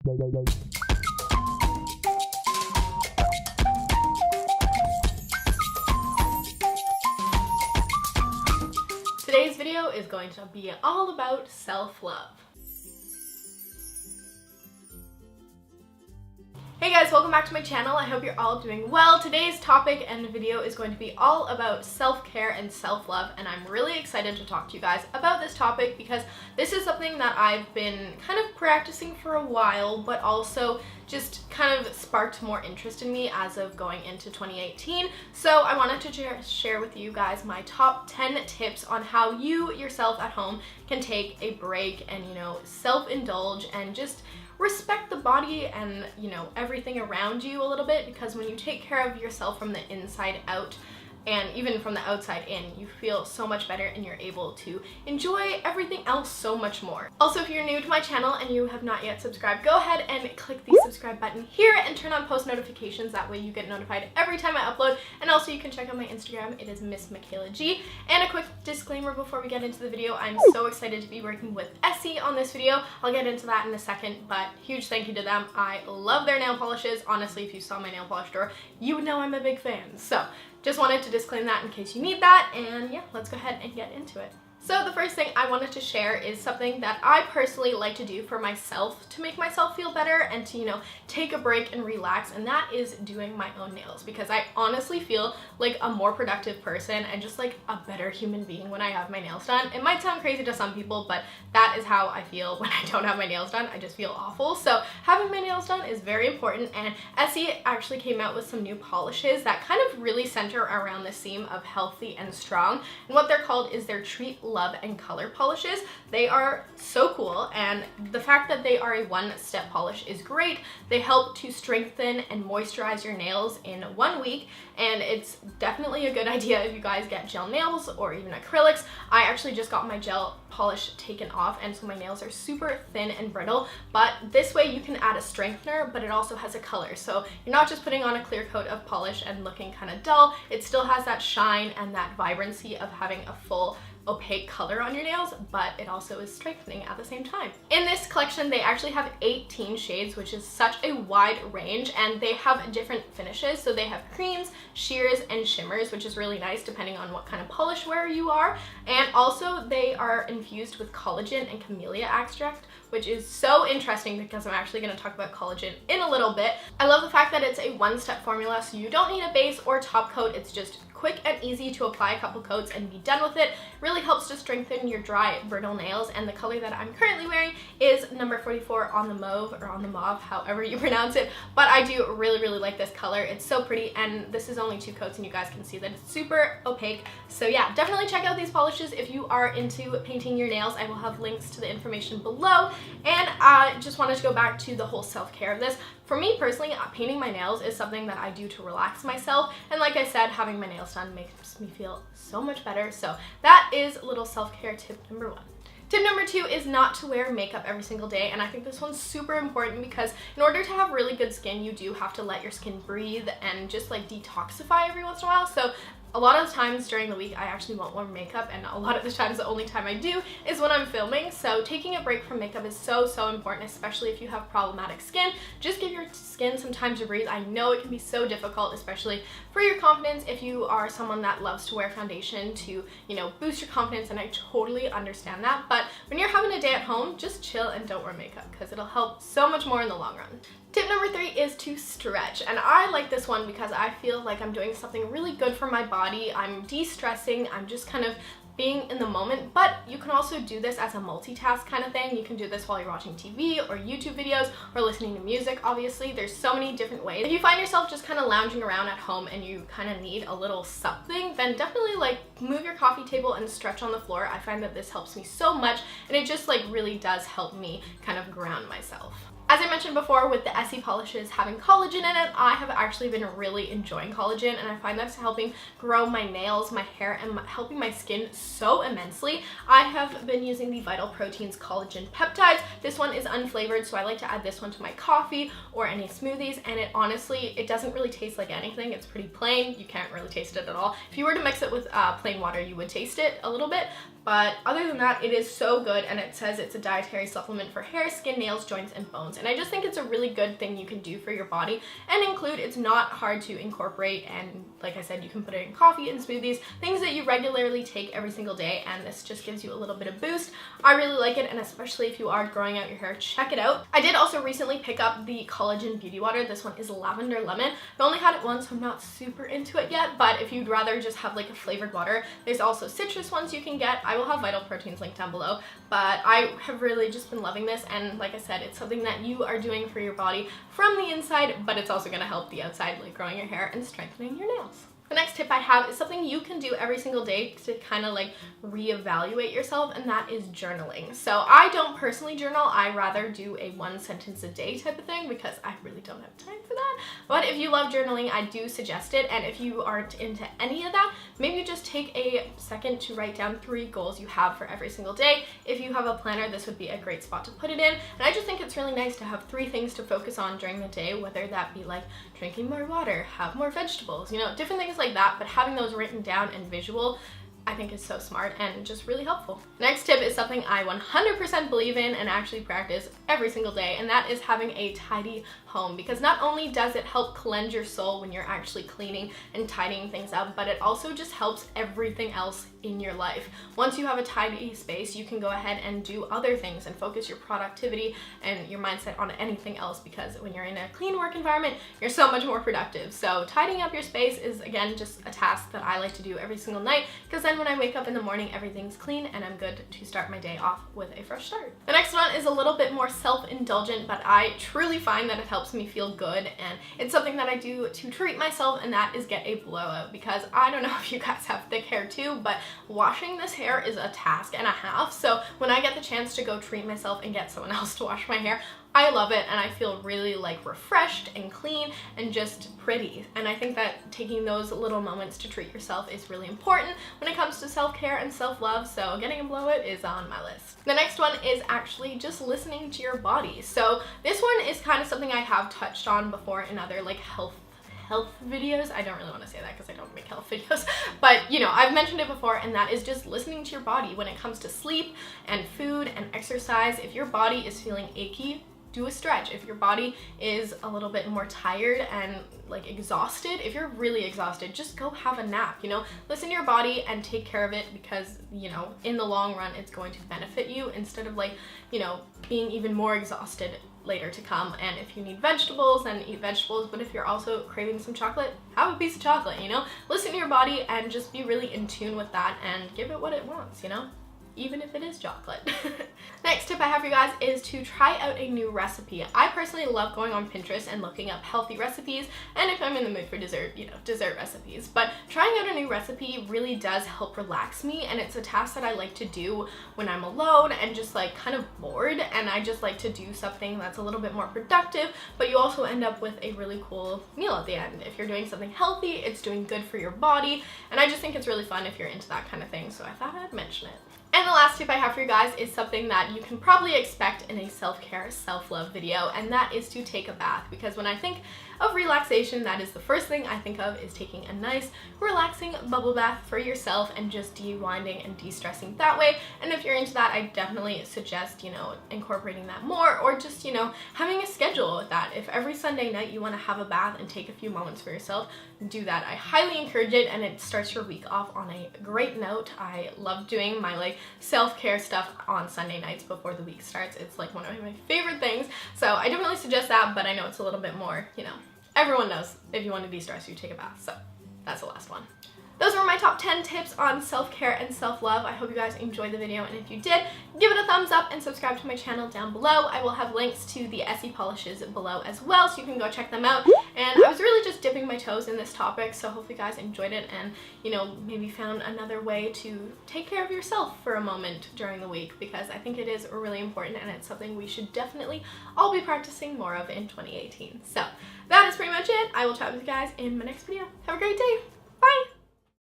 Today's video is going to be all about self-love. Hey guys, welcome back to my channel. I hope you're all doing well. Today's topic and video is going to be all about self-care and self-love, and I'm really excited to talk to you guys about this topic because this is something that I've been kind of practicing for a while, but also just kind of sparked more interest in me as of going into 2018. So I wanted to share with you guys my top 10 tips on how you yourself at home can take a break and, self-indulge and just respect the body and, everything around you a little bit, because when you take care of yourself from the inside out and even from the outside in, you feel so much better and you're able to enjoy everything else so much more. Also, if you're new to my channel and you have not yet subscribed, go ahead and click the subscribe button here and turn on post notifications. That way you get notified every time I upload. And also you can check out my Instagram. It is Miss Mikayla G. And a quick disclaimer before we get into the video, I'm so excited to be working with Essie on this video. I'll get into that in a second, but huge thank you to them. I love their nail polishes. Honestly, if you saw my nail polish drawer, you would know I'm a big fan. So just wanted to disclaim that in case you need that, and yeah, let's go ahead and get into it. So the first thing I wanted to share is something that I personally like to do for myself to make myself feel better and to, take a break and relax, and that is doing my own nails, because I honestly feel like a more productive person and just like a better human being when I have my nails done. It might sound crazy to some people, but that is how I feel when I don't have my nails done. I just feel awful. So having my nails done is very important, and Essie actually came out with some new polishes that kind of really center around the theme of healthy and strong, and what they're called is their Treat, Love, and Color polishes. They are so cool, and the fact that they are a one-step polish is great. They help to strengthen and moisturize your nails in 1 week, and it's definitely a good idea if you guys get gel nails or even acrylics. I actually just got my gel polish taken off, and so my nails are super thin and brittle, but this way you can add a strengthener, but it also has a color, so you're not just putting on a clear coat of polish and looking kind of dull. It still has that shine and that vibrancy of having a full opaque color on your nails, but it also is strengthening at the same time. In this collection, they actually have 18 shades, which is such a wide range, and they have different finishes. So they have creams, sheers, and shimmers, which is really nice depending on what kind of polish wearer you are. And also they are infused with collagen and camellia extract, which is so interesting because I'm actually going to talk about collagen in a little bit. I love the fact that it's a one-step formula, so you don't need a base or top coat. It's just quick and easy to apply a couple coats and be done with it. Really helps to strengthen your dry, brittle nails, and the color that I'm currently wearing is number 44 on the mauve, or on the mauve, however you pronounce it, but I do really like this color. It's so pretty, and this is only 2 coats, and you guys can see that it's super opaque. So yeah, definitely check out these polishes if you are into painting your nails. I will have links to the information below, and I just wanted to go back to the whole self-care of this. For me personally, painting my nails is something that I do to relax myself, and like I said, having my nails done makes me feel so much better. So that is little self-care tip number 1. Tip number 2 is not to wear makeup every single day, and I think this one's super important because in order to have really good skin, you do have to let your skin breathe and just like detoxify every once in a while. So a lot of the times during the week I actually won't wear makeup, and a lot of the times the only time I do is when I'm filming. So taking a break from makeup is so important, especially if you have problematic skin. Just give your skin some time to breathe. I know it can be so difficult, especially for your confidence if you are someone that loves to wear foundation to, boost your confidence, and I totally understand that. But when you're having a day at home, just chill and don't wear makeup because it'll help so much more in the long run. Tip number 3 is to stretch, and I like this one because I feel like I'm doing something really good for my body. I'm de-stressing, I'm just kind of being in the moment, but you can also do this as a multitask kind of thing. You can do this while you're watching TV or YouTube videos or listening to music. Obviously, there's so many different ways. If you find yourself just kind of lounging around at home and you kind of need a little something, then definitely move your coffee table and stretch on the floor. I find that this helps me so much, and it just really does help me kind of ground myself. As I mentioned before, with the Essie polishes having collagen in it, I have actually been really enjoying collagen, and I find that's helping grow my nails, my hair, and helping my skin so immensely. I have been using the Vital Proteins collagen peptides. This one is unflavored, so I like to add this one to my coffee or any smoothies, and it honestly, it doesn't really taste like anything. It's pretty plain. You can't really taste it at all. If you were to mix it with plain water, you would taste it a little bit, But other than that, it is so good, and it says it's a dietary supplement for hair, skin, nails, joints, and bones. And I just think it's a really good thing you can do for your body and include. It's not hard to incorporate, and like I said, you can put it in coffee and smoothies, things that you regularly take every single day, and this just gives you a little bit of boost. I really like it, and especially if you are growing out your hair, check it out. I did also recently pick up the collagen beauty water. This one is lavender lemon. I've only had it once, so I'm not super into it yet, but if you'd rather just have like a flavored water, there's also citrus ones you can get. I will have Vital Proteins linked down below, but I have really just been loving this, and like I said, it's something that you are doing for your body from the inside, but it's also going to help the outside, like growing your hair and strengthening your nails. The next tip I have is something you can do every single day to kind of like reevaluate yourself, and that is journaling. So I don't personally journal. I rather do a 1 sentence a day type of thing because I really don't have time for that. But if you love journaling, I do suggest it. And if you aren't into any of that, maybe just take a second to write down 3 goals you have for every single day. If you have a planner, this would be a great spot to put it in. And I just think it's really nice to have 3 things to focus on during the day, whether that be like drinking more water, have more vegetables, you know, different things like that. But having those written down and visual, I think is so smart and just really helpful. Next tip is something I 100% believe in and actually practice every single day, and that is having a tidy home, because not only does it help cleanse your soul when you're actually cleaning and tidying things up, but it also just helps everything else in your life. Once you have a tidy space, you can go ahead and do other things and focus your productivity and your mindset on anything else, because when you're in a clean work environment, you're so much more productive. So tidying up your space is, again, just a task that I like to do every single night, because then when I wake up in the morning, everything's clean and I'm good to start my day off with a fresh start. The next one is a little bit more self-indulgent, but I truly find that it helps me feel good, and it's something that I do to treat myself, and that is get a blowout, because I don't know if you guys have thick hair too, but washing this hair is a task and a half. So when I get the chance to go treat myself and get someone else to wash my hair, I love it, and I feel really like refreshed and clean and just pretty. And I think that taking those little moments to treat yourself is really important when it comes to self-care and self-love, so getting a blowout is on my list. The next one is actually just listening to your body. So this one is kind of something I have touched on before in other like health videos. I don't really want to say that because I don't make health videos, but you know, I've mentioned it before, and that is just listening to your body when it comes to sleep and food and exercise. If your body is feeling achy, do a stretch. If your body is a little bit more tired and like exhausted, if you're really exhausted, just go have a nap, you know? Listen to your body and take care of it, because, you know, in the long run, it's going to benefit you instead of like, you know, being even more exhausted later to come. And if you need vegetables, then eat vegetables, but if you're also craving some chocolate, have a piece of chocolate, you know? Listen to your body and just be really in tune with that and give it what it wants, you know? Even if it is chocolate. Next tip I have for you guys is to try out a new recipe. I personally love going on Pinterest and looking up healthy recipes, and if I'm in the mood for dessert, you know, dessert recipes. But trying out a new recipe really does help relax me, and it's a task that I like to do when I'm alone and just like kind of bored, and I just like to do something that's a little bit more productive, but you also end up with a really cool meal at the end. If you're doing something healthy, it's doing good for your body, and I just think it's really fun if you're into that kind of thing, so I thought I'd mention it. And the last tip I have for you guys is something that you can probably expect in a self-care, self-love video, and that is to take a bath. Because when I think of relaxation, that is the first thing I think of, is taking a nice, relaxing bubble bath for yourself and just de-winding and de-stressing that way. And if you're into that, I definitely suggest, you know, incorporating that more, or just, you know, having a schedule with that. If every Sunday night you want to have a bath and take a few moments for yourself, do that. I highly encourage it, and it starts your week off on a great note. I love doing my like self-care stuff on Sunday nights before the week starts. It's like one of my favorite things. So I definitely suggest that, but I know it's a little bit more, you know, everyone knows if you want to de-stress, you take a bath. So that's the last one. Those were my top 10 tips on self-care and self-love. I hope you guys enjoyed the video, and if you did, give it a thumbs up and subscribe to my channel down below. I will have links to the Essie polishes below as well, so you can go check them out. And I was really just dipping my toes in this topic, so hopefully you guys enjoyed it and, you know, maybe found another way to take care of yourself for a moment during the week, because I think it is really important, and it's something we should definitely all be practicing more of in 2018. So that is pretty much it. I will chat with you guys in my next video. Have a great day.